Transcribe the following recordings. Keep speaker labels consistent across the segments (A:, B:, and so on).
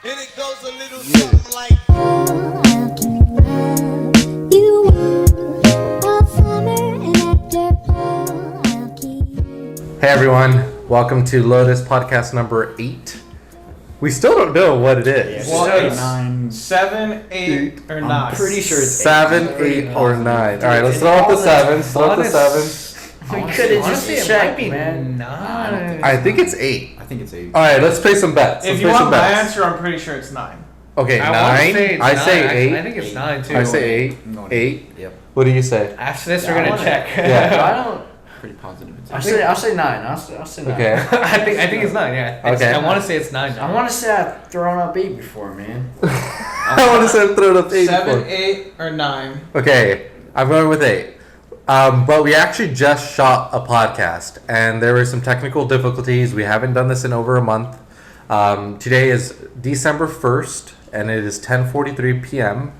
A: And it goes a little something like.
B: Hey everyone, welcome to Lotus podcast number 8. We still don't know what it is.
C: Well, it's
D: 9,
C: 7, 8, or 9.
D: I'm pretty sure it's
B: 7, 8, or 9. All right, let's start with the 7. Start with the 7.
D: We could have just
C: it
D: checked,
C: might be
D: man.
C: 9.
B: I think it's 8.
D: I think it's 8.
B: All right, let's play some bets.
C: If you want my answer, I'm pretty sure it's 9.
B: Okay,
E: I
B: 9.
E: want to say it's
B: I
E: 9.
B: say 8.
E: I think it's 9 too.
B: I say 8. 8.
D: Yep.
B: What do you say?
E: After this,
D: Yeah,
E: we're
D: I
E: gonna
D: wanna-
E: check.
B: Yeah.
D: I don't. Pretty positive. It's
E: I
D: 8.
E: say-
D: I'll say 9. I'll say 9.
B: Okay.
E: I think it's 9. Yeah.
B: Okay.
E: I want to say it's 9.
D: I want to say I've thrown up 8 before, man.
B: I want to say throw it up 8.
C: 7, 8, or 9.
B: Okay, I'm going with 8. But we actually just shot a podcast, and there were some technical difficulties. We haven't done this in over a month. Today is December 1st, and it is 10:43 p.m.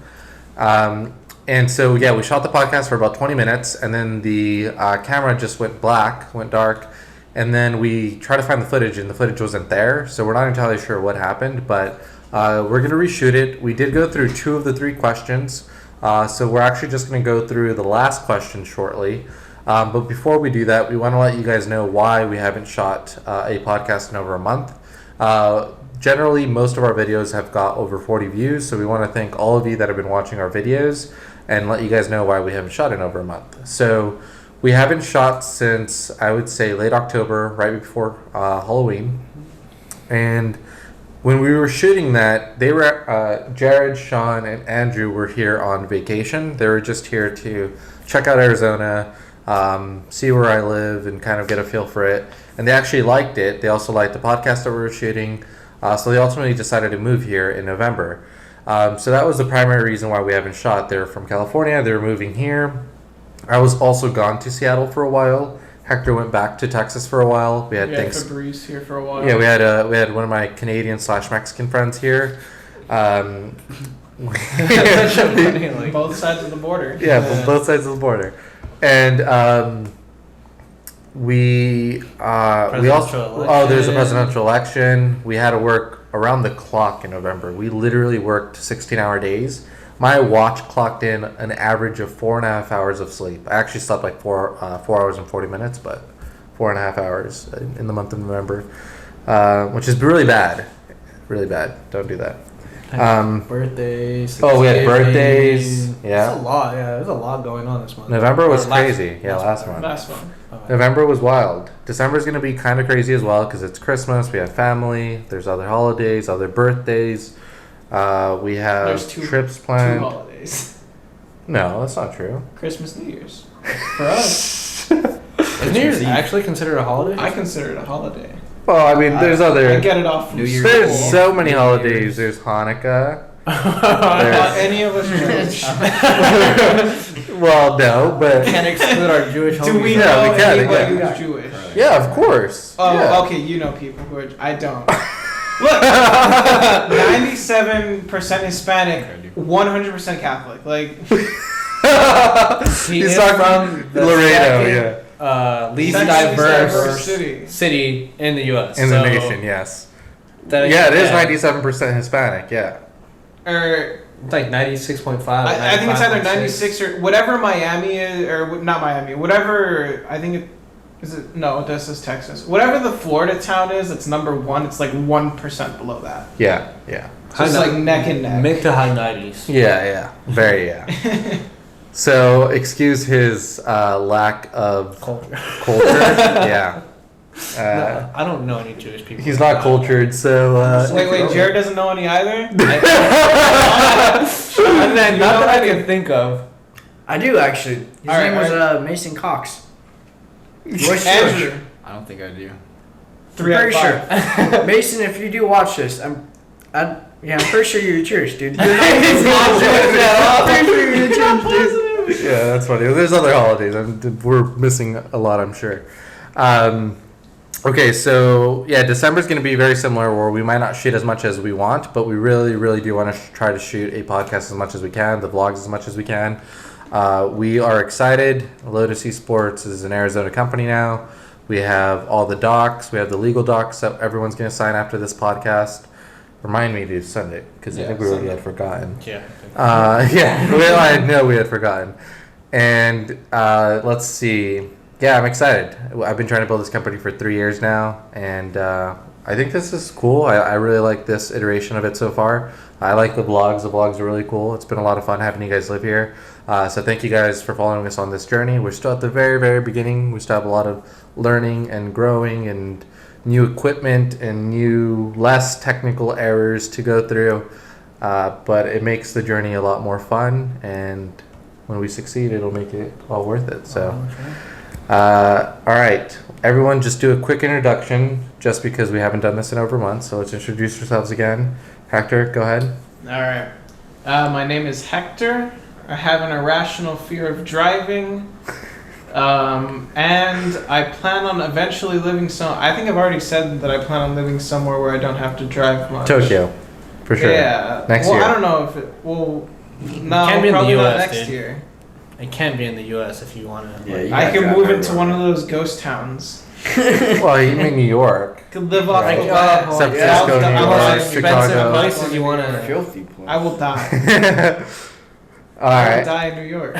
B: And so, yeah, we shot the podcast for about 20 minutes, and then the camera just went black, went dark, and then we tried to find the footage, and the footage wasn't there, so we're not entirely sure what happened, but we're going to reshoot it. We did go through 2 of the 3 questions, so we're actually just going to go through the last question shortly. But before we do that, we want to let you guys know why we haven't shot a podcast in over a month. Generally, most of our videos have got over 40 views, so we want to thank all of you that have been watching our videos and let you guys know why we haven't shot in over a month. So we haven't shot since, I would say, late October, right before Halloween. And when we were shooting that, they were Jared, Sean, and Andrew were here on vacation. They were just here to check out Arizona, see where I live, and kind of get a feel for it. And they actually liked it. They also liked the podcast that we were shooting. So they ultimately decided to move here in November. So that was the primary reason why we haven't shot. They're from California. They were moving here. I was also gone to Seattle for a while. Hector went back to Texas for a while. We had
C: Fabrice here for a while.
B: Yeah, we had one of my Canadian/Mexican friends here.
C: Both sides of the border.
B: Yeah, both sides of the border, and we also there's a presidential election. We had to work around the clock in November. We literally worked 16-hour days. My watch clocked in an average of 4.5 hours of sleep. I actually slept like 4 hours and 40 minutes, but 4.5 hours in the month of November, which is really bad. Really bad. Don't do that.
D: Birthdays.
B: Oh, we had birthdays. Yeah.
E: That's a lot. Yeah, there's a lot going on this month.
B: November was
E: Or last-
B: crazy. Yeah, last month.
C: Last one.
B: November was wild. December's going to be kind of crazy as well because it's Christmas. We have family. There's other holidays, other birthdays. We have
C: There's
B: trips
C: 2
B: planned.
C: holidays.
B: No, that's not true.
C: Christmas, New Year's. For us.
E: Is New Year's actually considered a holiday?
C: I consider it a holiday.
B: Well, I mean, there's
C: I
B: other.
C: get it off from
D: New Year's.
B: There's
C: school.
B: so many
D: New
B: holidays.
D: Year's.
B: There's Hanukkah.
C: Any of us Jewish?
B: Well, no, but
E: Can't exclude our Jewish
C: Do we
E: homies.
B: Yeah,
C: know
B: we can,
C: anybody
B: yeah.
C: who's Jewish?
B: yeah, of course.
C: Oh,
B: yeah.
C: okay, you know people who are. I don't. Look, 97% Hispanic, 100% Catholic. Like,
E: He
B: He's
E: is
B: talking
E: from the
B: Laredo,
E: second,
B: yeah.
E: least
C: Second
E: diverse
C: city.
E: city in the U.S.
B: In the
E: So,
B: nation, yes.
E: that-
B: Yeah, it is 97% Hispanic, yeah.
C: Or
E: It's like 96.5.
C: I think it's either
E: 95.6.
C: 96 or whatever Miami is, or not Miami. Whatever I think it is. It no, this is Texas. Whatever the Florida town is, it's number 1. It's like 1% below that.
B: Yeah, yeah.
C: So it's like neck and neck.
E: Mid to high 90s.
B: Yeah, yeah. Very, yeah. So, excuse his lack of
E: Culture.
B: culture. Yeah.
E: No, I don't know any Jewish people.
B: He's not cultured, so.
C: Wait, Jared doesn't know any either.
E: Not that I can think of.
D: I do actually. His
C: Alright,
D: name was
C: alright.
D: Mason Cox. Royce
C: Andrew,
D: George.
F: I don't think I do.
C: 3 out of
D: Pretty
C: 5.
D: sure. Mason, if you do watch this, I'm pretty sure you're Jewish, dude.
B: Yeah, that's funny. There's other holidays. We're missing a lot, I'm sure. Okay, so yeah, December's going to be very similar where we might not shoot as much as we want, but we really, really do want to try to shoot a podcast as much as we can, the vlogs as much as we can. We are excited. Lotus Esports is an Arizona company now. We have all the docs. We have the legal docs that everyone's going to sign after this podcast. remind me to send it because I
E: Yeah,
B: think we
E: send
B: already
E: it.
B: had forgotten.
E: Yeah.
B: Yeah, well, I know we had forgotten. And let's see. Yeah, I'm excited. I've been trying to build this company for 3 years now, and I think this is cool. I really like this iteration of it so far. I like the vlogs. The vlogs are really cool. It's been a lot of fun having you guys live here. So thank you guys for following us on this journey. We're still at the very, very beginning. We still have a lot of learning and growing and new equipment and new, less technical errors to go through. But it makes the journey a lot more fun, and when we succeed, it'll make it all worth it. So, all right, everyone, just do a quick introduction, just because we haven't done this in over a month. So let's introduce yourselves again. Hector, go ahead.
C: All right. My name is Hector. I have an irrational fear of driving. And I plan on eventually living I think I've already said that I plan on living somewhere where I don't have to drive much.
B: Tokyo, for sure.
C: Yeah.
B: Next
C: well,
B: year.
C: I don't know if it. Well, no,
E: Can't be in the
C: probably not
E: US,
C: next
E: dude.
C: year.
E: It can be in the U.S. if you want to.
D: Yeah, you
C: I
D: gotta
C: could
D: drive
C: move into
D: everywhere.
C: one of those ghost towns.
B: Well, you mean New York,
C: Could live off
B: Right.
C: the land.
B: San
D: yeah,
B: Francisco,
C: I'm
B: New
C: not
B: York,
C: expensive
B: Chicago.
E: places you want to.
D: Filthy place.
C: I will die.
B: All
C: I will
B: right.
C: die in New York.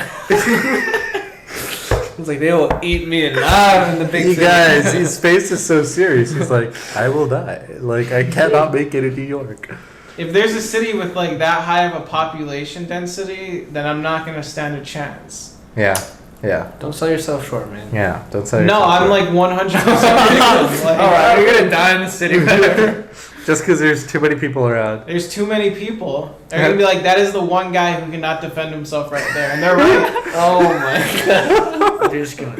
E: It's like they will eat me alive in the big
B: You
E: city.
B: guys, his face is so serious. He's like, I will die. Like, I cannot make it in New York.
C: If there's a city with like that high of a population density, then I'm not gonna stand a chance.
B: Yeah, yeah,
E: Don't sell yourself short, man.
B: yeah. Don't say
C: No, I'm like 100% like,
E: Alright, you're gonna die in the city. Whatever.
B: just because there's too many people around.
C: There's too many people. They're gonna be like, that is the one guy who cannot defend himself right there, and they're right.
E: Oh my god.
D: They're just gonna.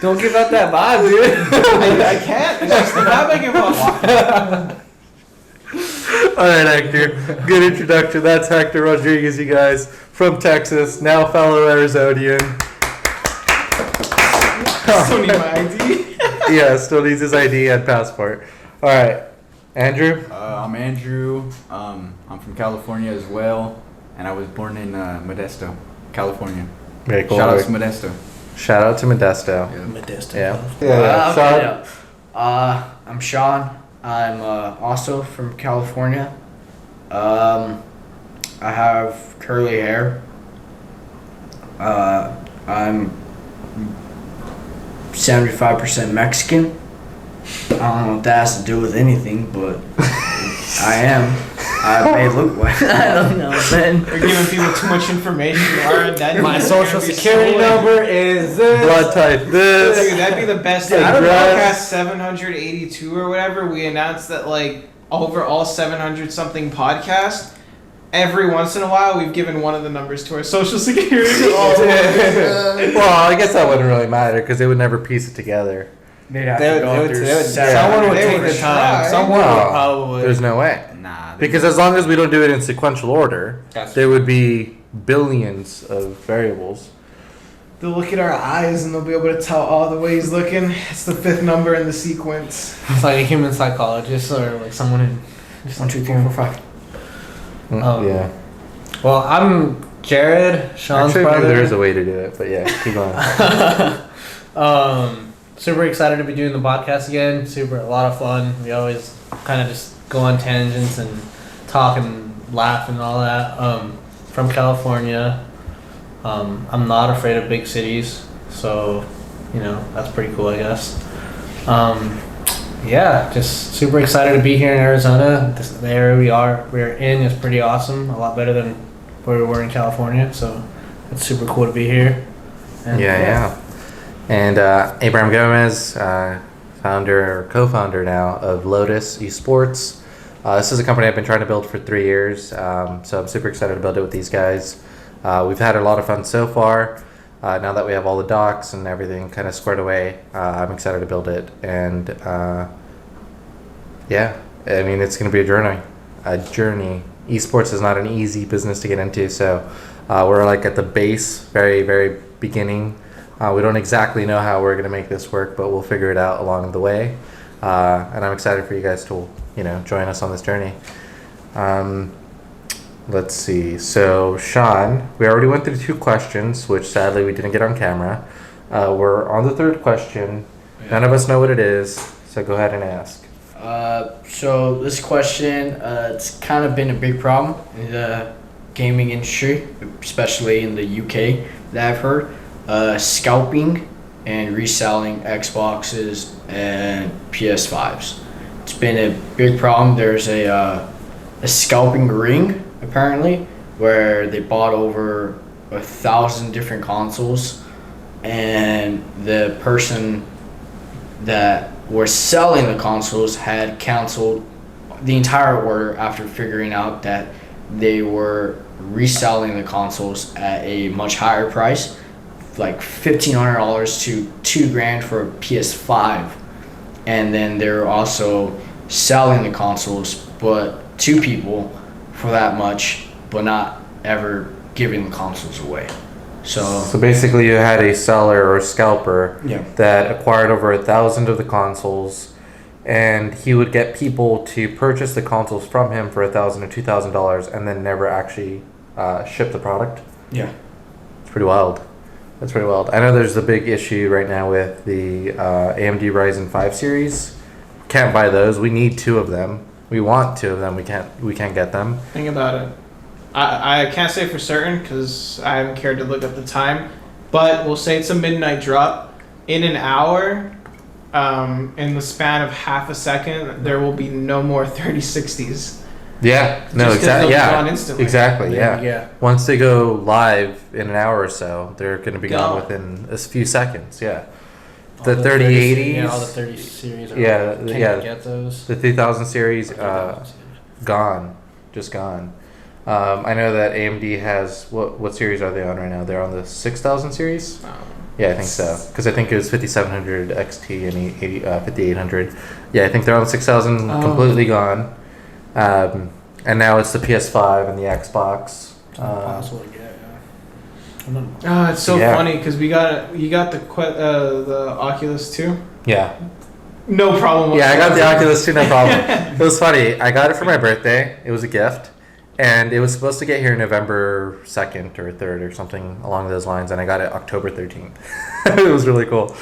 E: Don't give out that vibe, dude.
C: I can't. It's just the vibe I give off.
B: All right, Hector. Good introduction. That's Hector Rodriguez, you guys, from Texas, now fellow Arizonian.
C: Still need my ID.
B: Yeah, still needs his ID and passport. All right, Andrew.
F: I'm Andrew. I'm from California as well, and I was born in Modesto, California.
B: Very cool.
F: Shout out to Modesto.
B: Shout out to Modesto.
E: Modesto.
B: Yeah.
D: Okay, yeah. I'm Sean. I'm also from California. I have curly hair. I'm 75% Mexican. I don't know what that has to do with anything, but I am. I may look like I don't know, man.
C: We're giving people too much information. Our identity.
E: My
C: is
E: social
C: gonna be
E: security
C: stolen.
E: number is this.
B: Blood type this.
C: Dude, that'd be the best.
B: Yeah,
C: Like,
B: I don't know.
C: podcast 782 or whatever, we announced that like over all 700 something podcasts, every once in a while we've given one of the numbers to our social security.
B: Well, I guess that wouldn't really matter because they would never piece it together.
D: They'd have
E: They
D: to go
E: would,
D: through
E: they would,
D: seven.
E: someone would
C: They
E: take
C: would
E: the
C: try.
E: time. Someone
B: No,
E: would probably.
B: There's no way.
F: Nah.
B: Because as long as we don't do it in sequential order,
E: That's
B: there would be billions of variables.
C: They'll look at our eyes and they'll be able to tell, oh, the way he's looking, it's the fifth number in the sequence.
E: It's like a human psychologist or like someone in.
D: 1, 2, 3, 4, 5.
B: Yeah.
E: Well, I'm Jared, Sean's
B: Actually,
E: brother.
B: maybe there is a way to do it, but yeah, keep going.
E: Super excited to be doing the podcast again. A lot of fun. We always kind of just go on tangents and talk and laugh and all that. From California. I'm not afraid of big cities, so that's pretty cool, I guess. Yeah, just super excited to be here in Arizona. The area we're in is pretty awesome. A lot better than where we were in California, so it's super cool to be here. And
B: Yeah. And Abraham Gomez, founder or co-founder now of Lotus Esports. This is a company I've been trying to build for 3 years, so I'm super excited to build it with these guys. We've had a lot of fun so far. Now that we have all the docs and everything kind of squared away, I'm excited to build it. And yeah, I mean, it's going to be a journey. Esports is not an easy business to get into, so we're like at the base, very, very beginning. We don't exactly know how we're going to make this work, but we'll figure it out along the way. And I'm excited for you guys to, join us on this journey. Let's see. So, Sean, we already went through 2 questions, which sadly we didn't get on camera. We're on the 3rd question. None of us know what it is, so go ahead and ask.
D: So this question, it's kind of been a big problem in the gaming industry, especially in the UK that I've heard. Scalping and reselling Xboxes and PS5s. It's been a big problem. There's a scalping ring apparently where they bought over 1,000 different consoles, and the person that was selling the consoles had canceled the entire order after figuring out that they were reselling the consoles at a much higher price, like $1,500 to $2,000 for a PS5, and then they're also selling the consoles but to people for that much, but not ever giving the consoles away.
B: So basically, you had a seller or scalper
D: Yeah.
B: that acquired over 1,000 of the consoles, and he would get people to purchase the consoles from him for $1,000 or $2,000, and then never actually ship the product.
D: Yeah.
B: It's pretty wild. That's pretty wild. I know there's a big issue right now with the AMD Ryzen 5 series. Can't buy those. We need 2 of them. We want 2 of them. We can't get them.
C: Think about it. I can't say for certain because I haven't cared to look up the time, but we'll say it's a midnight drop. In an hour, in the span of half a second, there will be no more 3060s.
B: Yeah. No.
C: Just 'cause they'll
B: Exactly.
C: be
B: Yeah.
C: gone instantly.
B: Exactly. Yeah.
E: Yeah.
B: Once they go live in an hour or so, they're going to be gone
C: Gone.
B: within a few seconds. Yeah.
E: All
B: The 3080s.
E: Yeah, all the 30 series. Are
B: Yeah,
E: Can't
B: yeah.
E: get those.
B: The 3000 series,
E: 3000 series.
B: gone, just gone. I know that AMD has what series are they on right now? They're on the 6000 series. Yeah, I think so. Because I think it was 5700 XT and 5800. Yeah, I think they're on the 6000,
C: Oh.
B: completely gone. And now it's the PS5 and the Xbox.
E: Impossible to get. Yeah. I'm not-
C: Oh, it's so
B: Yeah.
C: funny because you got the Oculus too.
B: Yeah.
C: No problem.
B: Yeah, I got the
C: whatsoever.
B: Oculus too, no problem. It was funny. I got it for my birthday. It was a gift. And it was supposed to get here November 2nd or 3rd or something along those lines. And I got it October 13th. It was really cool.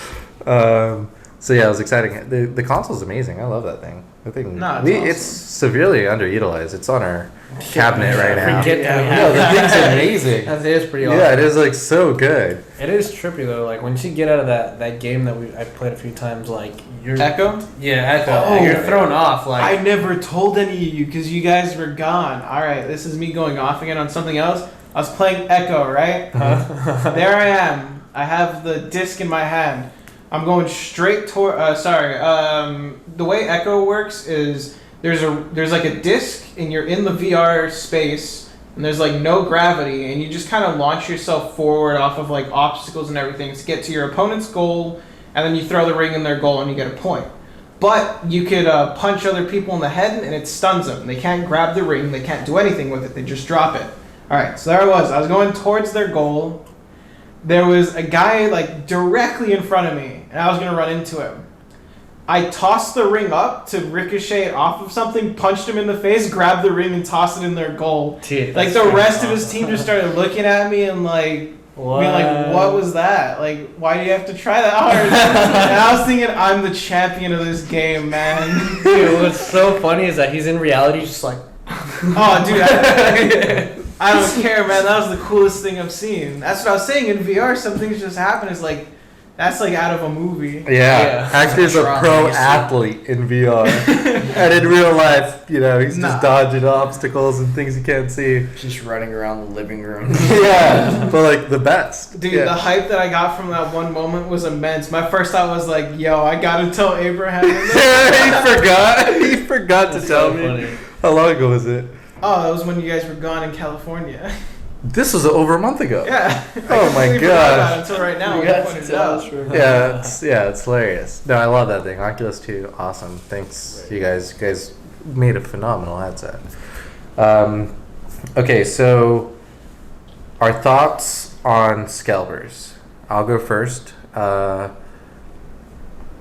B: So yeah, it was exciting. The console's amazing. I love that thing. The thing,
C: No, it's
B: it's severely underutilized. It's on our cabinet right now.
E: Forget that we
B: No,
E: have
B: the
E: that.
B: thing's amazing.
E: That is pretty awesome.
B: Yeah, it is like so good.
E: It is trippy though. Like once you get out of that game that I played a few times, like you're
C: Echo?
E: Yeah, Echo.
C: Oh.
E: You're thrown off. Like
C: I never told any of you because you guys were gone. All right, this is me going off again on something else. I was playing Echo, right? There I am. I have the disc in my hand. I'm going straight toward. The way Echo works is there's like a disc and you're in the VR space and there's like no gravity and you just kind of launch yourself forward off of like obstacles and everything to get to your opponent's goal, and then you throw the ring in their goal and you get a point. But you could punch other people in the head and it stuns them. They can't grab the ring. They can't do anything with it. They just drop it. All right, so there I was. I was going towards their goal. There was a guy like directly in front of me, and I was going to run into him. I tossed the ring up to ricochet it off of something, punched him in the face, grabbed the ring, and tossed it in their goal.
E: Dude,
C: Like
E: that's
C: the rest of
E: awesome.
C: his team just started looking at me and like being like, "What was that? Like, why do you have to try that hard?" And I was thinking, I'm the champion of this game, man.
E: Dude, what's so funny is that he's in reality just like.
C: Oh, dude, I don't care, man. That was the coolest thing I've seen. That's what I was saying. In VR, some things just happen. It's like, that's like out of a movie.
B: Yeah, actually, he's a
D: Tron
B: pro
D: Legacy.
B: athlete in VR, and in real life, he's
C: Nah.
B: just dodging obstacles and things you can't see.
D: Just running around the living room.
B: Yeah, but like the best.
C: Dude,
B: yeah.
C: the hype that I got from that one moment was immense. My first thought was like, yo, I gotta tell Abraham.
B: He forgot to
E: That's
B: tell
E: so
B: me.
E: funny.
B: How long ago was it?
C: Oh, that was when you guys were gone in California.
B: This was over a month ago.
C: Yeah.
B: Oh my
C: God.
B: gosh.
C: Until right now,
D: You
C: when
D: got
C: you
D: to
C: pointed it
D: tell
C: out.
D: us, bro.
B: Yeah, it's hilarious. No, I love that thing. Oculus 2, awesome. Thanks, you guys. You guys made a phenomenal headset. Okay, so our thoughts on scalpers. I'll go first.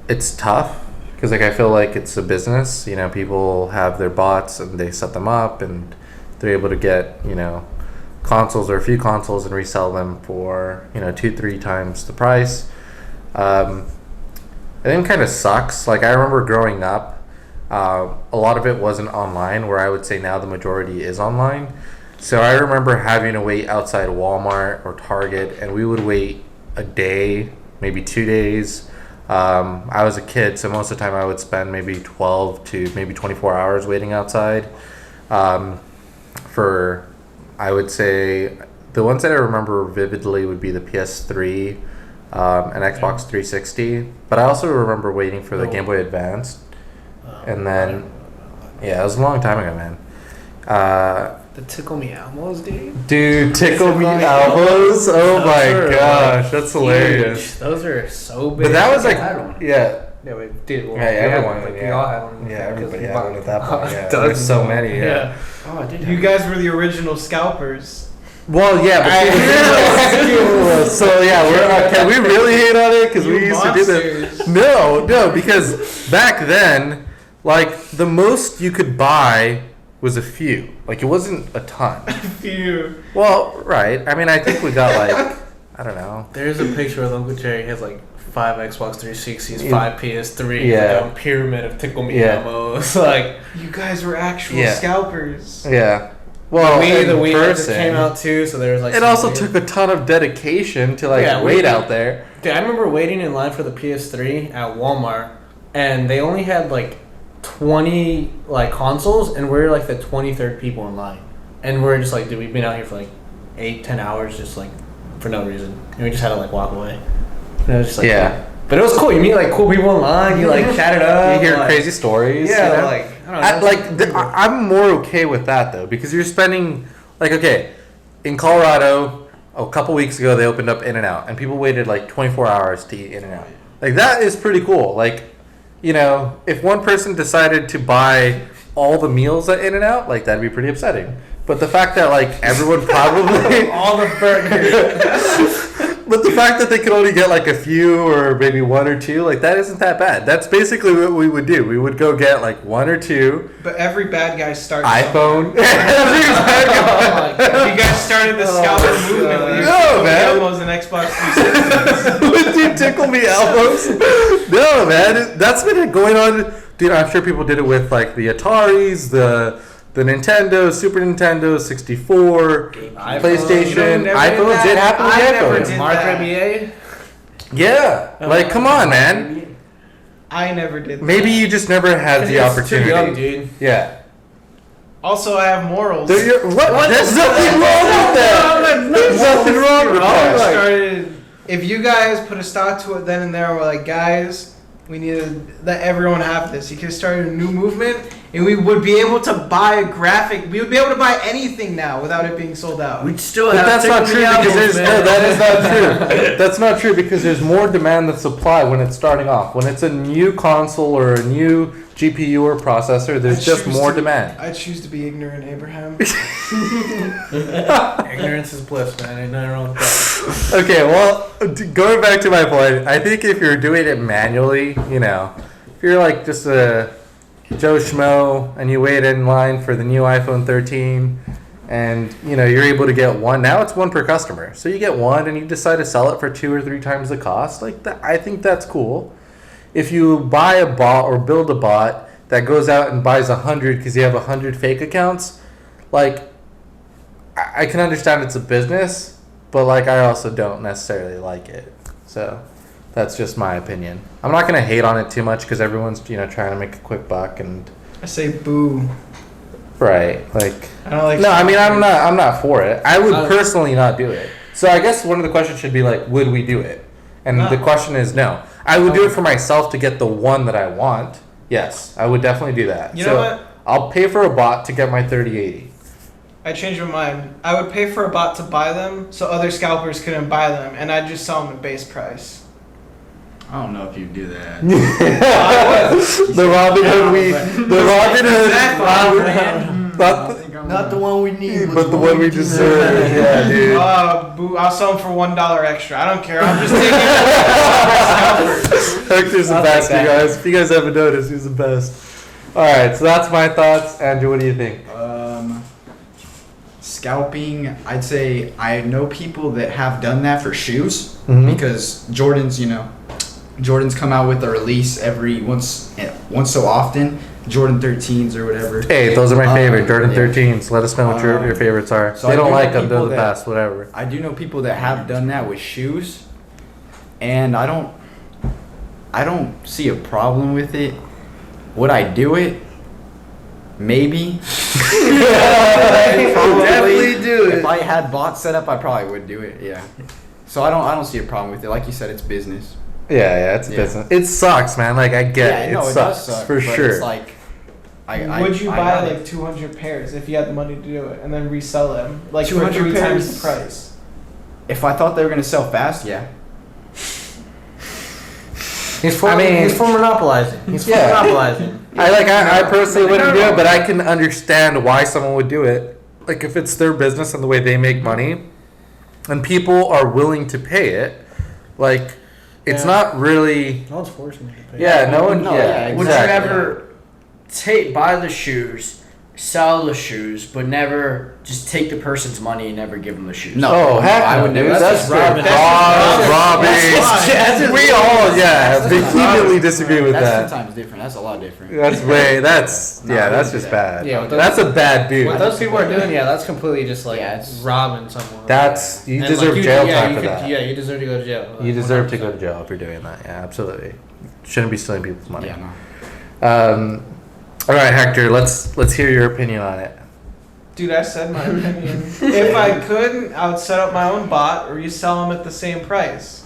B: It's tough because I feel like it's a business. People have their bots and they set them up and they're able to get consoles or a few consoles and resell them for 2-3 times the price. I think it kind of sucks. Like I remember growing up, A lot of it wasn't online, where I would say now the majority is online. So I remember having to wait outside Walmart or Target, and we would wait a day, maybe 2 days. I was a kid, so most of the time I would spend maybe 12 to maybe 24 hours waiting outside. For, I would say, the ones that I remember vividly would be the PS3 and Xbox 360. But I also remember waiting for the Game Boy Advance. And then, yeah, it was a long time ago, man.
E: The Tickle Me Elmos, dude.
B: Dude, Tickle Me Elbows? Oh my gosh, that's hilarious.
E: Huge. Those are so big.
B: But that was
D: I
B: like,
D: had one.
B: yeah.
E: Yeah, we did. Well,
B: Yeah, everyone,
E: we
B: yeah.
E: all had one.
B: Yeah, everybody
E: Because
B: had one at that point. Yeah,
E: Dozens
B: there's so
E: of them.
B: many. Yeah.
D: Oh, I did.
C: You guys were the original scalpers.
B: Well, yeah, but so yeah, can we really hate on it? Because we
C: You
B: used to do
C: monsters.
B: that. No, because back then, like the most you could buy was a few. Like it wasn't a ton.
C: Phew.
B: Well, right. I mean, I think we got like I don't know.
E: There's a picture of Uncle Jerry. He has like 5 Xbox 360s,
B: Yeah.
E: 5 PS3s,
B: Yeah.
E: like a pyramid of Tickle Me
B: Yeah.
E: Elmos. Like
C: You guys were actual
B: Yeah.
C: scalpers.
B: Yeah. Well,
E: the Wii just
B: person,
E: came out too, so there was like.
B: it
E: some
B: also
E: weird-
B: took a ton of dedication to like
E: Yeah,
B: wait
E: we-
B: out there.
E: Dude, I remember waiting in line for the PS3 at Walmart, and they only had like 20 like consoles, and we're like the 23rd people in line, and we're just like, dude, we've been out here for like 8-10 hours just like for no reason, and we just had to like walk away. And it was just like,
B: Yeah.
E: But it was cool. You meet like cool people in line. You like chat it up.
B: You hear
E: like,
B: crazy stories.
E: Yeah,
B: you know?
E: like I don't know.
B: I'm more okay with that though, because you're spending like okay, in Colorado a couple weeks ago they opened up In-N-Out and people waited like 24 hours to eat In-N-Out. Like that is pretty cool. Like, you know, if one person decided to buy all the meals at In-N-Out, like that'd be pretty upsetting. But the fact that like everyone probably
E: all the burgers.
B: but the fact that they could only get like a few or maybe one or two, like that isn't that bad. That's basically what we would do. We would go get like one or two
C: But every bad guy starts.
B: iPhone.
C: You guys started the scalper movement with your
B: No, man.
C: Elmos and Xbox 360.
B: Would you tickle me elbows? No, man. That's been going on. Dude, I'm sure people did it with like the Ataris, the Nintendo, Super Nintendo, 64, PlayStation.
C: You never did
B: iPhones
C: that?
B: did happen with
C: I never
B: iPhones.
C: did.
E: Mark
C: that.
E: IBA.
B: Yeah. Like, come on, man.
C: I never did.
B: Maybe
C: that.
B: you just never had the opportunity.
E: Too young, dude.
B: Yeah.
C: Also, I have morals.
B: There's nothing wrong with that. There's nothing wrong with
C: I
B: that.
C: started. If you guys put a stop to it then and there, we're like, guys, we need to let everyone have this. You could have started a new movement, and we would be able to buy a graphic. We would be able to buy anything now without it being sold out.
D: We'd still
B: But
D: have.
B: that's not
D: Tickle
B: true
D: Me
B: because
D: Elmos,
B: there's
D: man.
B: no, that is not true. That's not true because there's more demand than supply when it's starting off. When it's a new console or a new GPU or processor, there's just more demand.
C: I choose to be ignorant, Abraham.
E: Ignorance is bliss, man. Ain't nothing wrong with that.
B: Okay, well, going back to my point, I think if you're doing it manually, you know, if you're like just a Joe Schmo and you wait in line for the new iPhone 13 and, you know, you're able to get one, now it's one per customer. So you get one and you decide to sell it for 2 or 3 times the cost. Like, that, I think that's cool. If you buy a bot or build a bot that goes out and buys 100 because you have 100 fake accounts, like, I can understand it's a business, but like I also don't necessarily like it. So that's just my opinion. I'm not gonna hate on it too much because everyone's, you know, trying to make a quick buck and
C: I say boo.
B: right. Like
C: I don't like.
B: no, I mean I'm not for it. I would personally not do it. So I guess one of the questions should be like, would we do it? And
C: No.
B: the question is no. I would do it for myself to get the one that I want. Yes, I would definitely do that.
C: You know what?
B: I'll pay for a bot to get my 3080.
C: I changed my mind. I would pay for a bot to buy them so other scalpers couldn't buy them, and I'd just sell them at base price.
F: I don't know if you do that.
B: The Robin Hood the Robin Hood,
D: Not the one we need,
B: but the one we deserve. Yeah, dude.
C: Boo! I'll sell them for $1 extra. I don't care. I'm just taking scalpers.
B: Hector's the
E: I'll
B: best,
E: take
B: you
E: that.
B: guys. If you guys haven't noticed, he's the best. All right, so that's my thoughts. Andrew, what do you think?
F: Scalping, I'd say I know people that have done that for shoes
B: Mhm.
F: because Jordans come out with a release every once so often. Jordan 13s or whatever.
B: Hey, those are my favorite Jordan
F: yeah.
B: 13s. Let us know what your favorites are.
F: So
B: They
F: I
B: don't
F: do
B: like
F: know
B: them. They're
F: people
B: the
F: that-
B: best. Whatever.
F: I do know people that have done that with shoes, and I don't see a problem with it. Would I do it? Maybe.
E: Definitely do it.
F: If I had bots set up, I probably would do it. Yeah. So I don't see a problem with it. Like you said, it's business.
B: Yeah, it's
F: Yeah.
B: business. It sucks, man. Like I get it.
F: no,
B: It
F: it
B: sucks
F: does suck,
B: for
F: but
B: sure.
F: It's like,
C: Would you
F: I
C: buy
F: got
C: like
F: it.
C: 200 pairs if you had the money to do it, and then resell them like for
F: 200
C: 3 times the
F: pairs?
C: price?
F: If I thought they were gonna sell fast, yeah.
E: He's for,
B: I mean-
E: he's for monopolizing. He's for
B: Yeah.
E: monopolizing.
B: I personally wouldn't do
E: no.
B: it, but I can understand why someone would do it. Like if it's their business and the way they make money, and people are willing to pay it, like it's
E: Yeah.
B: not really.
E: No one's forcing me to pay.
B: Yeah, no one.
F: No,
B: yeah,
F: yeah,
D: Would
B: exactly.
D: you ever buy the shoes, sell the shoes, but never just take the person's money and never give them the shoes?
F: No.
B: Oh, heck
F: I
B: no,
F: would
B: dude.
F: never.
B: That's
E: just robbing.
B: robbing.
E: That's
B: We all, vehemently disagree with
F: That's
B: that.
F: 10 times different. That's a lot different.
B: That's
F: No, I
B: that's
F: wouldn't
B: just
F: do
B: bad.
E: Yeah, with those-
B: That's a bad dude.
E: What those people are doing, yeah, that's completely just like
F: Yeah, it's-
E: robbing someone.
B: That's you
E: And,
B: deserve
E: like,
B: jail
E: yeah,
B: time
E: you
B: for
E: could-
B: that.
E: Yeah, you deserve to go to jail.
B: You deserve to go
E: 100%.
B: to jail if you're doing that. Yeah, absolutely. Shouldn't be stealing people's money.
F: Yeah, no.
B: All right, Hector. Let's hear your opinion on it.
C: Dude, I said my opinion. If I could, I would set up my own bot or resell them at the same price,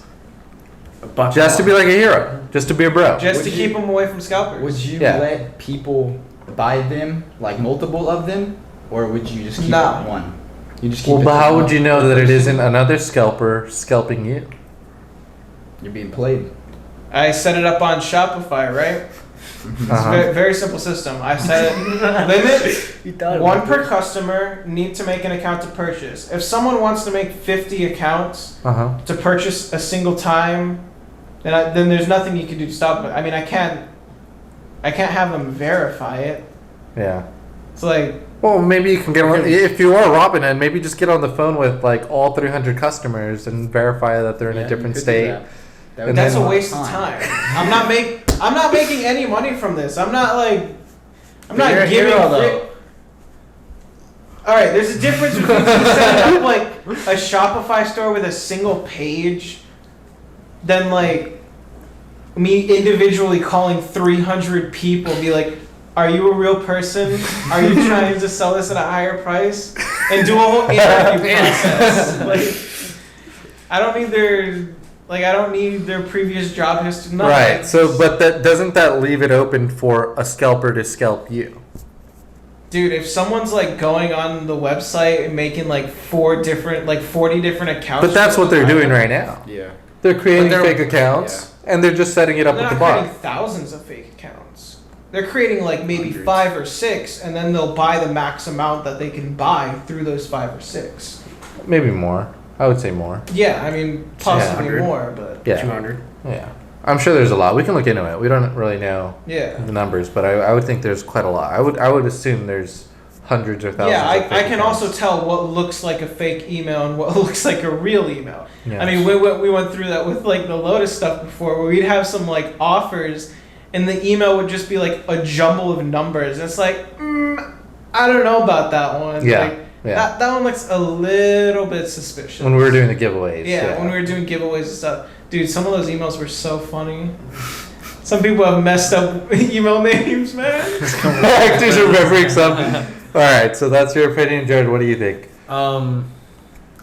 B: Just to be like a hero, just to be a bro.
C: just
F: Would
C: to
F: you-
C: keep them away from scalpers.
F: Would you
B: Yeah.
F: let people buy them, like multiple of them, or would you just keep
C: No.
F: one? You just keep
B: Well,
F: it
B: but
F: to
B: how
F: one.
B: would you know that it isn't another scalper scalping you?
F: You're being played.
C: I set it up on Shopify, right? It's a
B: Uh-huh.
C: very, very simple system. I set limit one per customer need to make an account to purchase. If someone wants to make 50 accounts
B: Uh-huh.
C: to purchase a single time, then there's nothing you can do to stop it. I mean, I can't have them verify it.
B: Yeah.
C: It's like,
B: Well, maybe you can get on. If you are robbing it, maybe just get on the phone with like all 300 customers and verify that they're in
F: Yeah,
B: a
F: you
B: different
F: could do
B: state.
F: that. That
B: And
F: would
C: that's
B: then-
C: a waste of time. I'm not making any money from this. I'm not
E: You're a
C: giving
E: hero,
C: free-
E: though.
C: All right, there's a difference between setting up like a Shopify store with a single page than like me individually calling 300 people, be like, "Are you a real person? Are you trying to sell this at a higher price?" And do a whole interview process. Like, I don't need their previous job history. No,
B: Right.
C: it's-
B: So, but doesn't that leave it open for a scalper to scalp you?
C: Dude, if someone's like going on the website and making like 40 different accounts.
B: But that's what they're doing right now.
F: Yeah.
B: They're creating
E: But they're-
B: fake accounts and they're just setting it up
C: They're
B: with
C: not
B: the
C: creating
B: bot.
C: thousands of fake accounts. They're creating like maybe
F: Hundreds.
C: 5 or 6, and then they'll buy the max amount that they can buy through those 5 or 6.
B: Maybe more. I would say more.
C: Yeah, I mean possibly
D: 100.
C: more, but
B: Yeah.
D: 200.
B: Yeah. I'm sure there's a lot. We can look into it. We don't really know
C: yeah.
B: the numbers, but I would think there's quite a lot. I would assume there's hundreds or thousands.
C: Yeah,
B: of
C: I
B: fake
C: can
B: accounts.
C: also tell what looks like a fake email and what looks like a real email.
B: Yeah.
C: I mean, we went through that with like the Lotus stuff before, where we'd have some like offers, and the email would just be like a jumble of numbers. And it's like, I don't know about that one.
B: Yeah,
C: Like,
B: yeah.
C: That one looks a little bit suspicious.
B: When we were doing the giveaways.
C: yeah, when we were doing giveaways and stuff, dude, some of those emails were so funny. Some people have messed up email names, man.
B: Actors remembering some. All right, so that's your opinion, Jared. What do you think?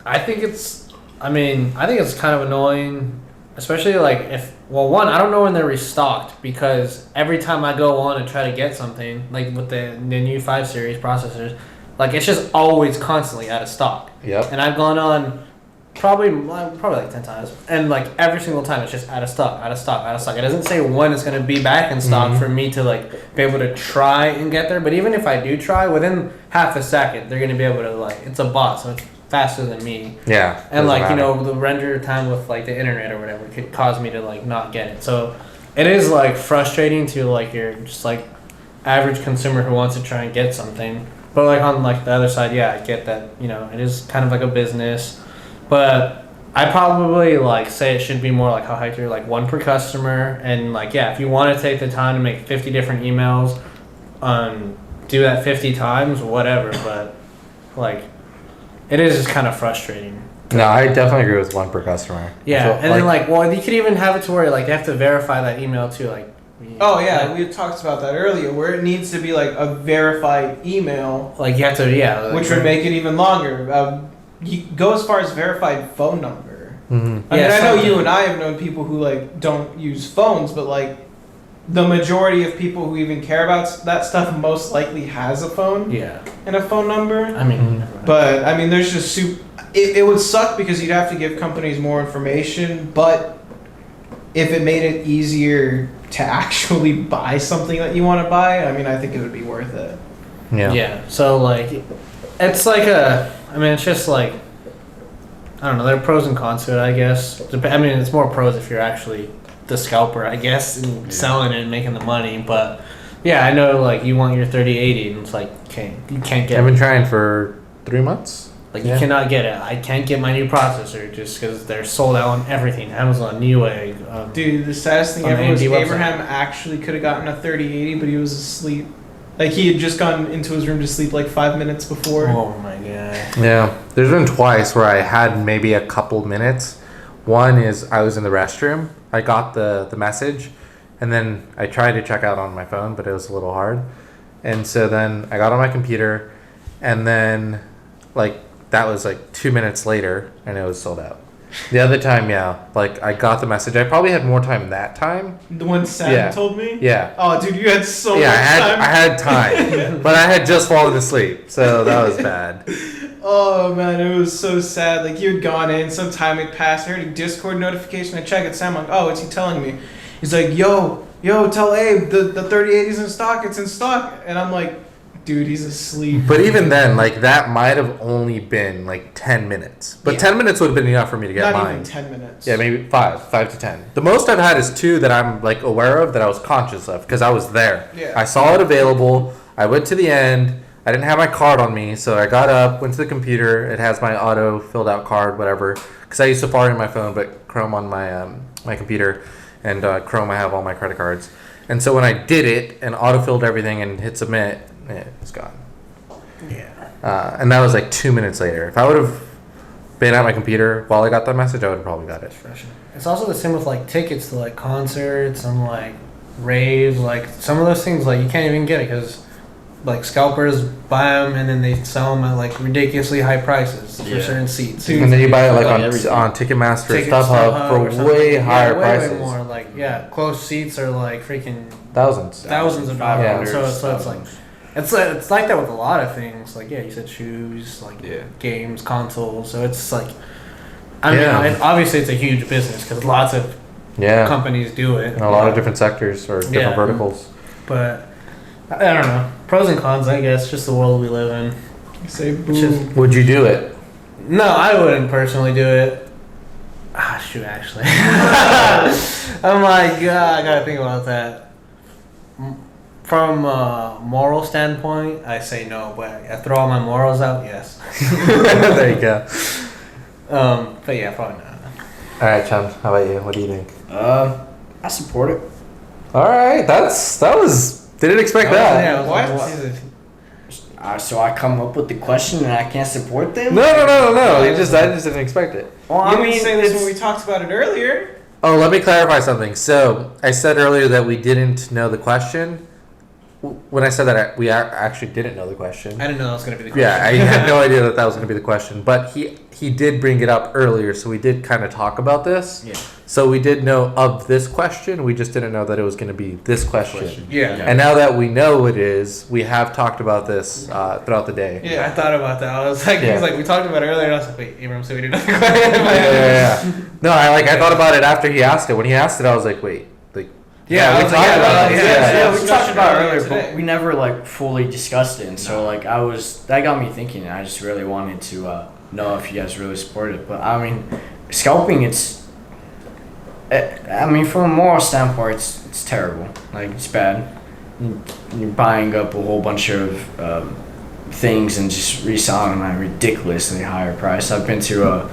E: I think it's kind of annoying, especially like one, I don't know when they're restocked, because every time I go on and try to get something, like with the new 5 series processors, like it's just always constantly out of stock.
B: Yep.
E: And I've gone on probably like 10 times, and like every single time it's just out of stock. It doesn't say when it's going to be back in stock for me to like be able to try and get there. But even if I do try, within half a second they're going to be able to, like, it's a bot, so it's faster than me.
B: Yeah.
E: And
B: doesn't
E: like, you
B: matter.
E: know, the render time with like the internet or whatever could cause me to like not get it. So it is like frustrating to like your just like average consumer who wants to try and get something. But like on like the other side, yeah, I get that, you know, it is kind of like a business. But I probably like say it should be more like how Hector, like 1 per customer, and like, yeah, if you want to take the time to make 50 different emails, do that 50 times, whatever. But like, it is just kind of frustrating.
B: No, I definitely agree with one per customer.
E: Yeah,
B: So,
E: and then well, you could even have it to where like they have to verify that email too. Like,
C: Oh yeah, we talked about that earlier, where it needs to be like a verified email,
E: like you have to, yeah, like,
C: which would make it even longer. You go as far as verified phone number.
B: Mm-hmm.
C: I mean,
E: Yeah,
C: I know
E: something.
C: you and I have known people who like don't use phones, but like the majority of people who even care about that stuff most likely has a phone
E: yeah.
C: and a phone number.
E: I mean,
B: Mhm.
C: But I mean, there's just it would suck because you'd have to give companies more information. But if it made it easier to actually buy something that you want to buy, I mean, I think it would be worth it.
B: Yeah.
E: So like, it's like it's just like, I don't know. There are pros and cons to it, I guess. I mean, it's more pros if you're actually the scalper, I guess, and selling it and making the money. But yeah, I know like you want your 3080, and it's like you can't get
B: I've
E: it.
B: been trying for 3 months.
E: Like
B: Yeah.
E: you cannot get it. I can't get my new processor just because they're sold out on everything. Amazon, Newegg.
C: Dude, the saddest thing
E: On the
C: ever was
E: AMD website.
C: Abraham actually could have gotten a 3080, but he was asleep. Like he had just gone into his room to sleep like 5 minutes before.
E: Oh my god.
B: Yeah, there's been twice where I had maybe a couple minutes. One is I was in the restroom. I got the message, and then I tried to check out on my phone, but it was a little hard. And so then I got on my computer, and then like that was like 2 minutes later, and it was sold out. The other time, yeah, like I got the message. I probably had more time that time.
C: The one Sam
B: Yeah.
C: told me?
B: Yeah.
C: Oh, dude, you had so
B: Yeah,
C: much
B: I had time, but I had just fallen asleep, so that was bad.
C: Oh, man, it was so sad. Like, you had gone in, some time had passed. I heard a Discord notification. I check it, Sam. I'm like, oh, what's he telling me? He's like, yo, tell Abe the 3080's in stock. It's in stock. And I'm like, dude, he's asleep.
B: But even then, like that might have only been like 10 minutes. But
C: Yeah.
B: 10 minutes would have been enough for me to get
C: Not
B: mine.
C: even 10 minutes.
B: Yeah, maybe 5 to 10. The most I've had is 2 that I'm like aware of that I was conscious of because I was there.
C: Yeah.
B: I saw it available. I went to the end. I didn't have my card on me, so I got up, went to the computer. It has my auto filled out card, whatever. Because I use Safari on my phone, but Chrome on my my computer, and Chrome I have all my credit cards. And so when I did it and auto filled everything and hit submit, it's gone.
E: Yeah.
B: And that was like 2 minutes later. If I would have been at my computer while I got that message, I would have probably got it.
E: It's also the same with like tickets to like concerts and like raves. Like some of those things, like you can't even get it because like scalpers buy them and then they sell them at like ridiculously high prices for
F: Yeah.
E: certain seats.
C: Dude,
B: And then you buy it like
F: Like
B: on
F: everything.
B: Ticketmaster,
E: Tickets,
B: StubHub
E: or
B: for
E: something.
B: way
E: Yeah,
B: higher
E: way
B: prices.
E: more. Like close seats are like freaking
B: Thousands.
E: thousands of
F: $500,
E: dollars. So it's like it's like that with a lot of things. Like yeah, you said shoes, like
F: Yeah.
E: games, consoles. So it's like, I mean,
B: Yeah.
E: obviously it's a huge business because lots of
B: Yeah.
E: companies do it.
B: In a lot of different sectors or different
E: Yeah.
B: verticals.
E: But I don't know. Pros and cons, I guess. Just the world we live in.
C: Say boo.
E: It's just-
B: Would you do it?
E: No, I wouldn't personally do it. Ah, shoot, actually. I'm like, I gotta think about that. From a moral standpoint, I say no, but I throw all my morals out, yes.
B: There you go.
E: But yeah, probably not.
B: All right, Chum. How about you? What do you think?
D: I support it.
B: All right, that was. Didn't expect that.
E: Yeah, I was
C: What?
E: like,
D: So I come up with the question and I can't support them?
B: No. I just didn't expect it.
D: Well,
C: You
D: I
C: didn't
D: mean,
C: say this
D: it's-
C: when we talked about it earlier.
B: Oh, let me clarify something. So I said earlier that we didn't know the question. When I said that, we actually didn't know the question.
E: I didn't know that was gonna be the question.
B: Yeah, I had no idea that was going to be the question. But he did bring it up earlier, so we did kind of talk about this.
D: Yeah.
B: So we did know of this question. We just didn't know that it was going to be this question.
E: Yeah.
B: And now that we know it is, we have talked about this throughout the day.
E: Yeah, I thought about that. I was like, he
B: Yeah.
E: was like, we talked about it earlier, and I was like, wait, Abram said we did another
B: Yeah,
E: question.
B: yeah. No, I thought about it after he asked it. When he asked it, I was like, wait, like.
E: Yeah, I
B: we
E: was
B: talked
E: like,
B: about
E: yeah,
B: it.
E: yeah,
D: we
C: discussion
D: talked about it
C: earlier
D: earlier,
C: today.
D: but we never like fully discussed it, and so like that got me thinking, and I just really wanted to know if you guys really support it. But I mean, scalping, I mean, from a moral standpoint, it's terrible. Like it's bad. You're buying up a whole bunch of things and just reselling them at a ridiculously higher price. I've been to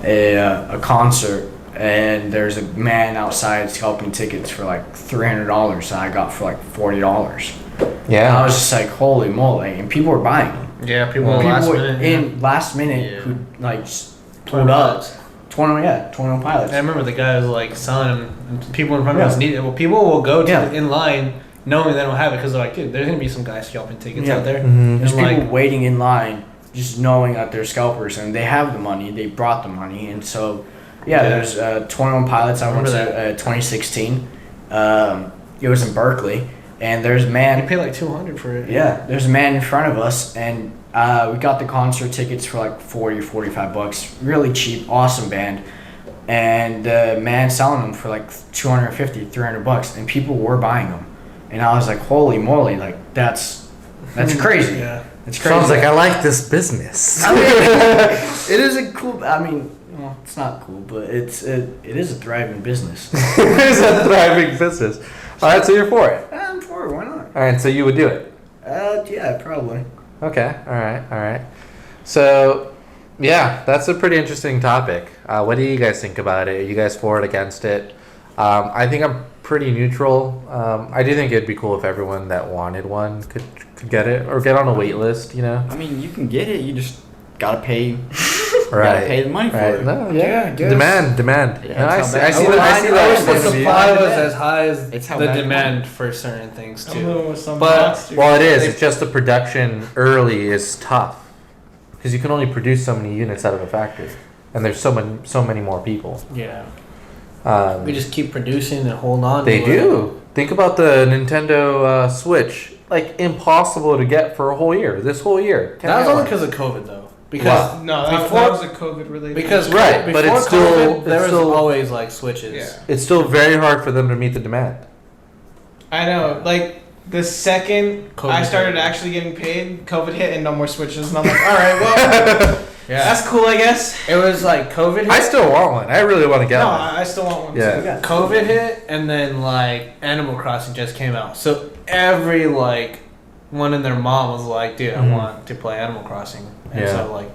D: a concert. And there's a man outside scalping tickets for like $300 that I got for like $40. And I was just like, holy moly! And people were buying them.
E: Yeah, people
D: last minute
E: Yeah.
D: who like just pulled up. 21 pilots.
E: I remember the guy was like selling them, and people in front of
D: Yeah.
E: us need it. Well, people will go to
D: Yeah.
E: in line knowing they don't have it because they're like, dude, there's gonna be some guys scalping tickets
D: Yeah.
E: out there.
B: Mhm.
D: There's
E: And
D: people
E: like,
D: waiting in line, just knowing that they're scalpers and they have the money. They brought the money, and so
E: Yeah.
D: there's 21 pilots. I went to
E: Remember
D: 2016. It was in Berkeley, and there's a
E: you
D: man.
E: pay like 200 for it.
D: Yeah, there's a man in front of us, and we got the concert tickets for like 40, 45 bucks. Really cheap, awesome band. And the man selling them for like 250, 300 bucks, and people were buying them. And I was like, holy moly, like that's crazy.
E: Yeah.
D: It's crazy.
B: Sounds like I like this business.
D: I mean, it is a cool. I mean, well, it's not cool, but it is a thriving business.
B: It is a thriving business. All right, so you're for it.
D: I'm for it. Why not?
B: All right, so you would do it.
D: Yeah, probably.
B: Okay. All right. So, yeah, that's a pretty interesting topic. What do you guys think about it? Are you guys for it, against it? I think I'm pretty neutral. I do think it'd be cool if everyone that wanted one could get it or get on a wait list. You know.
F: I mean, you can get it. You just gotta pay.
B: Right.
F: Gotta pay the money for
B: Right.
F: it.
B: No.
D: Yeah,
B: Yeah.
D: I guess.
B: Demand.
F: Yeah,
B: No, I
F: that's
B: see.
F: how
B: I
F: bad-
B: see
F: I
B: that. I see
F: would-
B: that.
F: I
E: wish
F: would
E: the
F: point of view.
E: supply was
F: Yeah.
E: as high as
F: It's how
E: the
F: bad you
E: demand
F: want it.
E: for certain things
C: I'm
E: too.
C: living with some
E: But-
C: monster.
B: Well, it is. It's just the production early is tough because you can only produce so many units out of a factory, and there's so many more people.
E: Yeah.
B: Um,
E: We just keep producing and hold on.
B: They
E: to
B: do. Think about the Nintendo Switch. Like, impossible to get for a whole year. This whole year.
E: That was only because of COVID, though. Because
B: Wow.
C: No, that
E: before-
C: was a COVID related.
E: because
B: Right,
E: before
B: but it's still-
E: COVID, there
B: it's
E: was
B: still-
E: always like switches.
C: Yeah.
B: It's still very hard for them to meet the demand.
C: I know, like the second
E: COVID
C: I started
E: hit.
C: actually getting paid, COVID hit and no more switches, and I'm like, all right, well,
E: Yeah.
C: that's cool, I guess.
E: It was like COVID hit.
B: I still want one. I really want to get
C: No,
B: one.
C: I still want one.
B: Yeah.
C: too.
E: COVID hit, and then like Animal Crossing just came out. So every like one and their mom was like, "Dude,
B: Mhm.
E: I want to play Animal Crossing." And
B: Yeah.
E: so like,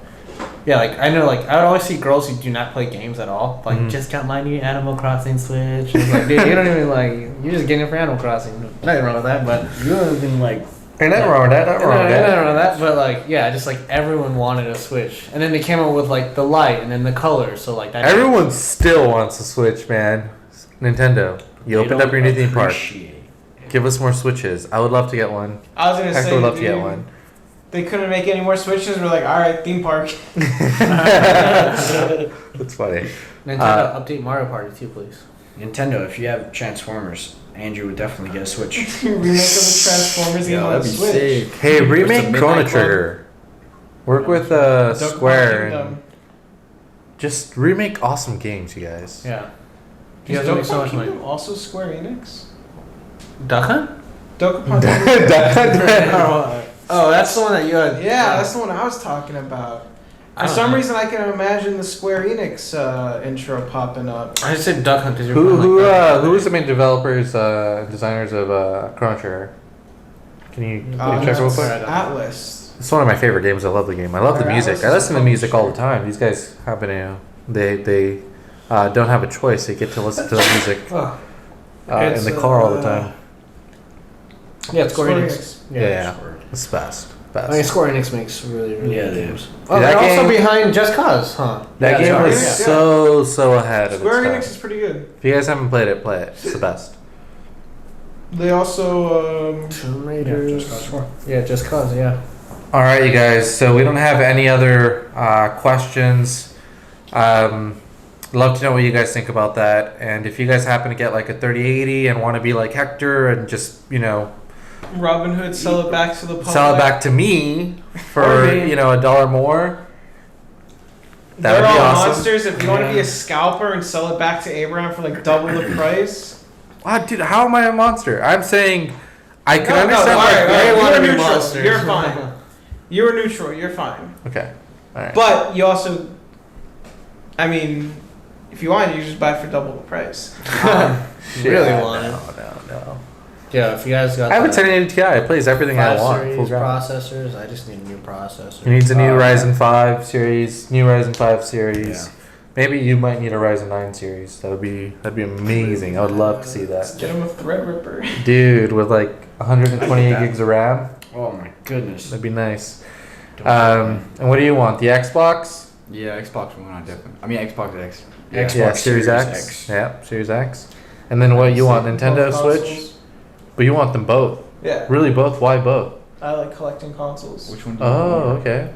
E: yeah, like I know, like I would always see girls who do not play games at all. Like,
B: Mhm.
E: just got my new Animal Crossing Switch. It's like, dude, you don't even like. You're just getting it for Animal Crossing. Nothing wrong with that, but
D: You have been like,
B: Ain't nothing wrong with that. Nothing wrong with
E: nothing
B: that.
E: wrong with that. But like, yeah, just like everyone wanted a Switch, and then they came out with like the light and then the colors. So like that.
B: Everyone still wants a Switch, man. Nintendo, you opened up your new theme park. Give us more Switches. I would love to get one.
C: I was gonna
B: Hector
C: say,
B: would love to
C: dude,
B: get one.
C: they couldn't make any more switches. We're like, all right, theme park.
B: That's funny.
E: Nintendo update Mario Party too, please.
D: Nintendo, if you have Transformers, Andrew would definitely get a Switch.
C: Remake of the Transformers game
F: Yeah,
C: on
F: that'd be
C: Switch.
F: sick.
B: Hey, remake
F: Midnight
B: Chrono
F: Club.
B: Trigger. Work with
C: Dokkan
B: Square and
C: Kingdom.
B: just remake awesome games, you guys.
E: Yeah. You
C: Is
E: guys make so
C: Dokkan
E: much money.
C: Kingdom also Square Enix?
E: Duck Hunt?
C: Dokkan Kingdom.
E: Oh, that's the one that you had.
C: Yeah, that's the one I was talking about.
E: I
C: For
E: don't
C: some
E: know.
C: reason, I can imagine the Square Enix intro popping up.
E: I just said Duck Hunt because you're
B: Who was the main developers, designers of Chrono Trigger? Can you check real
C: It's
B: quick?
C: Atlas.
B: It's one of my favorite games. I love the game. I love the
C: Or
B: music.
C: Atlas
B: I
C: is
B: listen to
C: a
B: music all the
C: publisher.
B: time. These guys happen to, they don't have a choice. They get to listen to the music
E: Oh,
B: in the car all the time.
E: yeah, it's Square
C: Square
E: Enix.
C: Enix.
B: Yeah, it's best.
E: I mean, Square Enix makes really, really
D: Yeah,
E: good
D: they
E: games.
D: do.
E: Oh,
B: That
E: they're also
B: game-
E: behind Just Cause, huh?
B: That
D: Yeah,
B: game
D: Square
B: was
C: Enix,
B: so ahead of
C: Square
B: its
C: Enix
B: time.
C: is pretty good.
B: If you guys haven't played it, play it. It's the best.
C: They also
E: Tomb
D: Yeah,
E: Raiders.
D: Just Cause 4.
E: Yeah, Just Cause, yeah.
B: All right, you guys. So we don't have any other questions. Love to know what you guys think about that. And if you guys happen to get like a 3080 and want to be like Hector and just,
C: Robin Hood sell it back to the public.
B: sell it back to me for,
E: Or me.
B: $1 more. That
C: They're
B: would be
C: all
B: awesome.
C: monsters. If you want to be
E: Yeah.
C: a scalper and sell it back to Abraham for like double the price.
B: Wow, dude, how am I a monster? I'm saying I can
C: No,
B: understand.
C: all right,
B: like,
C: all right.
E: They wanna
C: You're
E: be
C: neutral.
E: monsters.
C: You're fine. You're neutral. You're fine.
B: Okay. All right.
C: But you also, I mean, if you want, you just buy it for double the price.
B: Shit,
E: really
B: no,
E: want it.
B: No.
E: Yeah, if you guys got
B: I have a
E: the
B: 1080 Ti. It plays everything I
E: 5
B: want.
E: series
B: Full ground.
E: processors, I just need a new processor.
B: He needs a new
D: Oh,
B: Ryzen 5 series, new Ryzen 5 series.
D: Yeah.
B: Maybe you might need a Ryzen 9 series. That'd be amazing. I would love to see that.
C: Get him a Threadripper.
B: Dude, with like 128
D: that.
B: gigs of RAM.
D: Oh my goodness.
B: That'd be nice. And what do you want? The Xbox?
F: Yeah, Xbox One, I definitely. I mean, Xbox X.
D: Xbox
B: Yeah, Series X.
D: X.
B: Yeah, Series X. And then what you want? Nintendo
C: Both
B: Switch?
C: consoles.
B: But you want them both?
C: Yeah.
B: Really, both? Why both?
C: I like collecting consoles.
F: Which one do you
B: Oh,
F: want?
B: okay.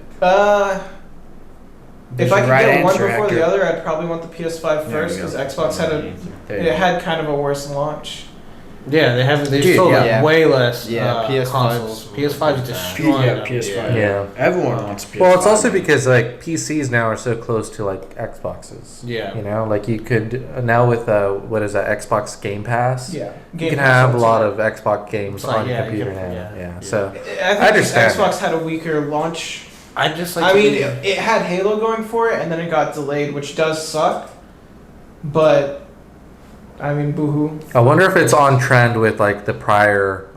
C: If I could
D: Right
C: get one
D: answer,
C: before
D: Hector.
C: the other, I'd probably want the PS5
F: There
C: first
F: we
C: because
F: go.
C: Xbox had it had kind of a worse launch.
E: Yeah, they
F: Dude,
E: sold
F: yeah.
E: way less.
F: Yeah, PS5's
E: consoles. PS5 is destroying
D: Yeah,
E: them.
D: PS5.
B: Yeah.
D: Everyone wants a PS5.
B: Well, it's also because like PCs now are so close to like Xboxes.
E: Yeah.
B: You know, like you could now with what is that Xbox Game Pass?
C: Yeah.
B: You can have a lot of Xbox games
E: It's like,
B: on your
E: yeah, you
B: computer
E: can-
B: now.
E: yeah.
B: Yeah. So
C: I think
B: I understand
C: Xbox had a weaker launch.
E: I just like.
C: I mean, it had Halo going for it, and then it got delayed, which does suck. But I mean, boohoo.
B: I wonder if it's on trend with like the prior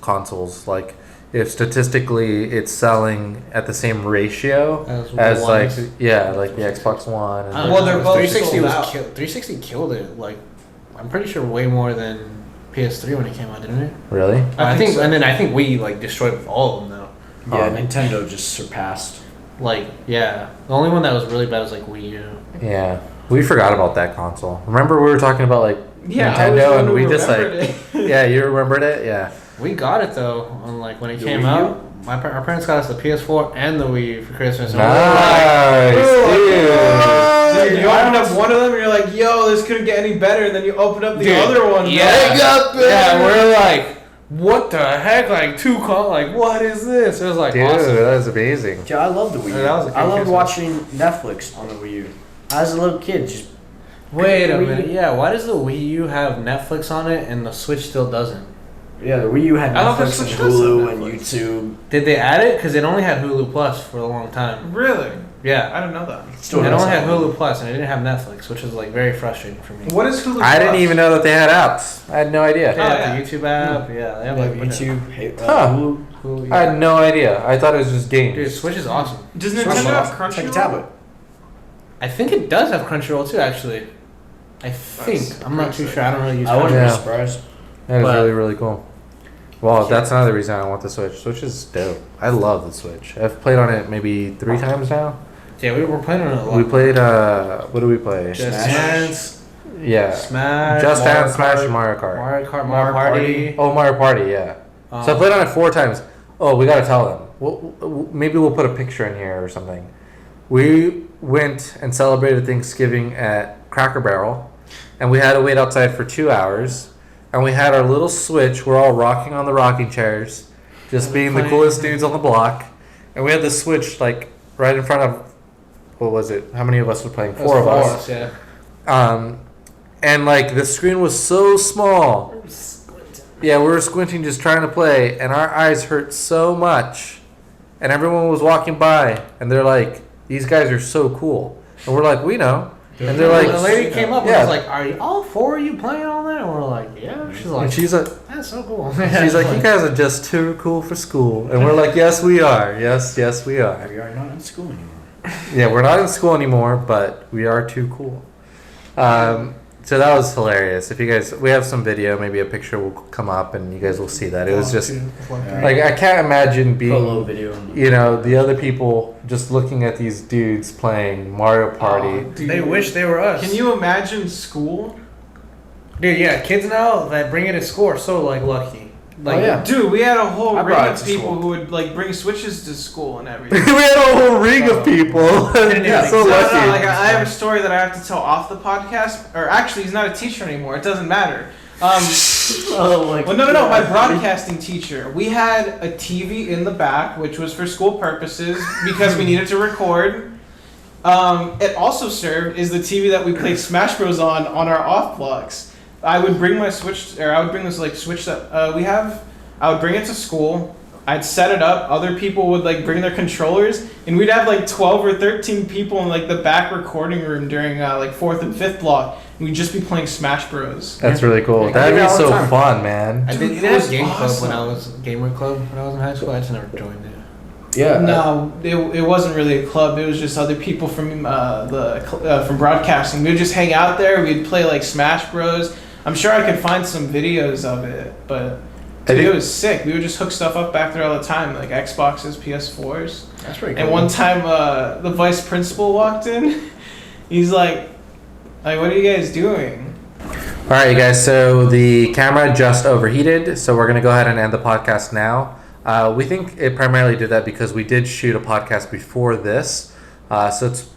B: consoles. Like if statistically it's selling at the same ratio as
E: the
B: like
E: ones.
B: like the Xbox One. And
C: Well, they're both
E: 360
C: sold
E: was
C: out.
E: 360 killed it. Like, I'm pretty sure way more than PS3 when it came out, didn't it?
B: Really?
E: I think
C: so.
E: and then I think we like destroyed all of them though.
D: Yeah, Nintendo just surpassed.
E: Like, yeah, the only one that was really bad was like Wii U.
B: Yeah. We forgot about that console. Remember we were talking about like
C: Yeah, I was the
B: Nintendo
C: one
B: and
C: who
B: we just like
C: remembered it.
B: yeah, you rememred it? Yeah.
E: We got it though, on like when it
D: The
E: came
D: Wii U?
E: out. Our parents got us the PS4 and the Wii U for Christmas. And
B: Nice, dude.
C: Dude, you open up one of them and you're like, yo, this couldn't get any better. And then you open up the
E: Dude,
C: other one.
E: yeah.
C: They got better.
E: Yeah, we're like, what the heck? Like like what is this? It was like
B: Dude,
E: awesome.
B: that was amazing.
D: Yeah, I love the Wii U.
E: Yeah, that was a
D: I
E: good
D: loved
E: Christmas.
D: watching Netflix on the Wii U. As a little kid, just
E: Wait a
D: Wii U.
E: minute. Yeah, why does the Wii U have Netflix on it and the Switch still doesn't?
D: yeah, the Wii U had
C: I thought the
D: Netflix and
C: Switch does have
D: Hulu and
C: Netflix.
D: YouTube.
E: Did they add it? Because it only had Hulu Plus for a long time.
C: Really?
E: Yeah.
C: I didn't know that.
D: Still
E: It
D: does
E: only had
D: have
E: Hulu Plus and it didn't have Netflix, which was like very frustrating for me.
C: What is Hulu?
B: I didn't
C: Plus?
B: even know that they had apps. I had no idea.
E: They have
C: yeah.
E: the YouTube app. Yeah, they have
D: Yeah,
E: like a bunch of-
D: YouTube, hey,
B: Huh.
D: Hulu.
E: Hulu,
B: I
E: yeah.
B: had no idea. I thought it was just games.
E: Dude, Switch is awesome.
C: Does
D: Switch
C: Nintendo
D: is
C: have
D: awesome. It's like a
C: Crunchyroll?
D: tablet.
E: I think it does have Crunchyroll too, actually. I think. I'm not too sure. I don't really use
D: I wouldn't
B: Yeah.
D: be surprised.
B: That is
E: But-
B: really, really cool. Well, that's another reason I want the Switch. Switch is dope. I love the Switch. I've played on it maybe 3 times now.
E: Yeah, we were playing on it a lot.
B: We played, what do we play?
E: Just
D: Smash.
E: Dance,
B: Yeah.
E: Smash,
B: Just
E: Mario
B: Dance, Smash,
E: Kart,
B: and Mario Kart.
E: Mario Kart,
D: Mario
E: Mario Party.
B: Oh, Mario Party, yeah. So I played on it 4 times. Oh, we gotta tell them. Maybe we'll put a picture in here or something. We went and celebrated Thanksgiving at Cracker Barrel, and we had to wait outside for 2 hours. And we had our little Switch. We're all rocking on the rocking chairs, just being the coolest dudes on the block. And we had the Switch like right in front of, what was it? How many of us were playing?
E: It was
B: 4 of us.
E: Yeah.
B: And like the screen was so small. Yeah, we were squinting just trying to play, and our eyes hurt so much. And everyone was walking by, and they're like, "These guys are so cool." And we're like, "We know." And they're like,
E: the lady came up and
B: Yeah.
E: was like, "Are you all 4 of you playing on there?" And we're like, "Yeah." She's like,
B: and she's like,
E: "That's so cool."
B: "She's like, you guys are just too cool for school." And we're like, "Yes, we are. Yes, yes, we are."
D: We are not in school anymore.
B: Yeah, we're not in school anymore, but we are too cool. So that was hilarious. If you guys, we have some video, maybe a picture will come up, and you guys will see that. It was just like I can't imagine
D: Put a little
B: being,
D: video.
B: you know, the other people just looking at these dudes playing Mario Party.
E: They wish they were us.
C: Can you imagine school?
E: Dude, yeah, kids now that bring it to school are so like lucky. Like,
D: Oh, yeah.
C: Dude, we had a whole
D: I
C: ring
D: brought it
C: of
D: to
C: people
D: school.
C: who would like bring switches to school and
B: We
C: everything.
B: had a whole ring of people.
E: Yeah.
B: So
C: No,
B: lucky.
C: like I have a story that I have to tell off the podcast. Or actually, he's not a teacher anymore. It doesn't matter.
D: Oh my
C: Well, no. My broadcasting teacher. We had a TV in the back, which was for school purposes because we needed to record. It also served as the TV that we played Smash Bros on our off blocks. I would bring my Switch, or I would bring this like Switch that we have. I would bring it to school. I'd set it up. Other people would like bring their controllers, and we'd have like 12 or 13 people in like the back recording room during like 4th and 5th block. And we'd just be playing Smash Bros.
B: That's really cool.
E: I
B: That'd
E: did
B: be
E: that all
B: so
E: the time.
B: fun, man.
E: I
C: Dude,
E: did
C: it
E: have
C: was
E: game club
C: awesome.
E: when I was gamer club when I was in high school. I just never joined it.
D: Yeah.
C: No, it wasn't really a club. It was just other people from from broadcasting. We'd just hang out there. We'd play like Smash Bros. I'm sure I could find some videos of it, but Dude,
B: think-
C: it was sick. We would just hook stuff up back there all the time, like Xboxes, PS4s.
D: That's pretty cool.
C: And one time, the vice principal walked in. He's like, what are you guys doing?
B: All right, you guys. So the camera just overheated, so we're gonna go ahead and end the podcast now. We think it primarily did that because we did shoot a podcast before this, so it's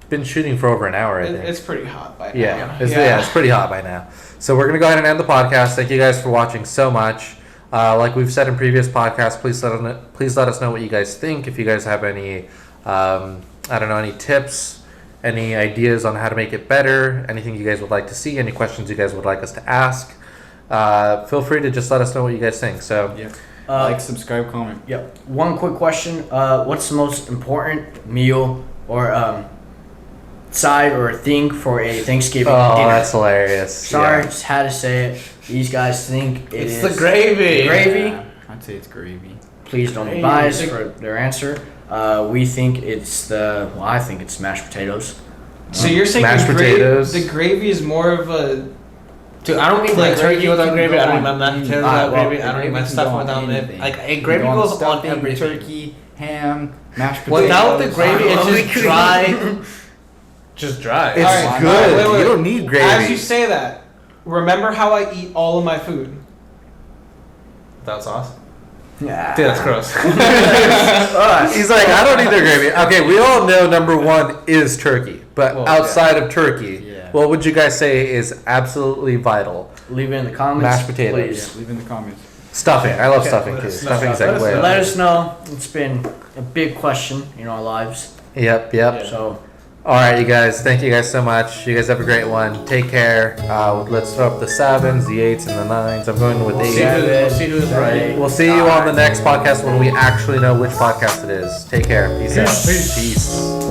B: been shooting for over an hour. I think.
C: It's pretty hot by now.
B: Yeah, it's pretty hot by now. So we're gonna go ahead and end the podcast. Thank you guys for watching so much. Like we've said in previous podcasts, please let us know what you guys think. If you guys have any, any tips, any ideas on how to make it better, anything you guys would like to see, any questions you guys would like us to ask, feel free to just let us know what you guys think. So
F: Yeah.
D: Uh,
F: Subscribe, comment.
D: Yep. One quick question. What's the most important meal or side or thing for a Thanksgiving
B: oh,
D: dinner?
B: that's hilarious.
D: Sorry,
B: Yeah.
D: just had to say it. These guys think
E: It's
D: is
E: the gravy.
D: Gravy?
F: Yeah, I'd say it's gravy.
D: Please don't be biased for their answer. We think it's I think it's mashed potatoes.
C: So you're saying
B: Mashed potatoes.
C: the gravy is more of a...
E: Dude, I don't eat
F: Like
E: like turkey
F: gravy
E: without
F: can
E: gravy.
F: go
E: I don't eat
F: on
E: my mashed potatoes
F: anything.
E: without
F: Well,
E: gravy. I don't eat
F: gravy
E: my
F: can
E: stuff
F: go on
E: without it.
F: anything.
E: Like a
F: You
E: gravy
F: go on
E: goes on
F: stuffing,
E: everything.
F: turkey, ham, mashed potatoes.
E: Without the gravy, it's just dry. Just dry.
B: It's
C: Alright,
B: good.
C: wait, wait.
B: You don't need gravy.
C: As you say that, remember how I eat all of my food.
E: Without sauce.
D: Yeah.
E: Dude, that's gross.
B: He's like, I don't need their gravy. Okay, we all know number one is turkey, but
E: Well,
B: outside of turkey,
F: Yeah.
B: what would you guys say is absolutely vital?
D: Leave it in the comments.
B: Mashed potatoes.
D: Please.
F: Leave in the comments.
B: Stuffing. I love
E: Okay,
B: stuffing
E: let
B: too.
E: us know.
B: Stuffing's
E: Let
B: like
E: us
B: way
E: know.
B: up
D: Let
B: there.
D: us know. It's been a big question in our lives.
B: Yep, yep.
D: So
B: All right, you guys. Thank you guys so much. You guys have a great one. Take care. Let's throw up the 7s, the 8s, and the 9s. I'm going with
E: We'll
B: 8.
E: see who's right.
B: We'll see you on the next podcast when we actually know which podcast it is. Take care. Peace out. Peace.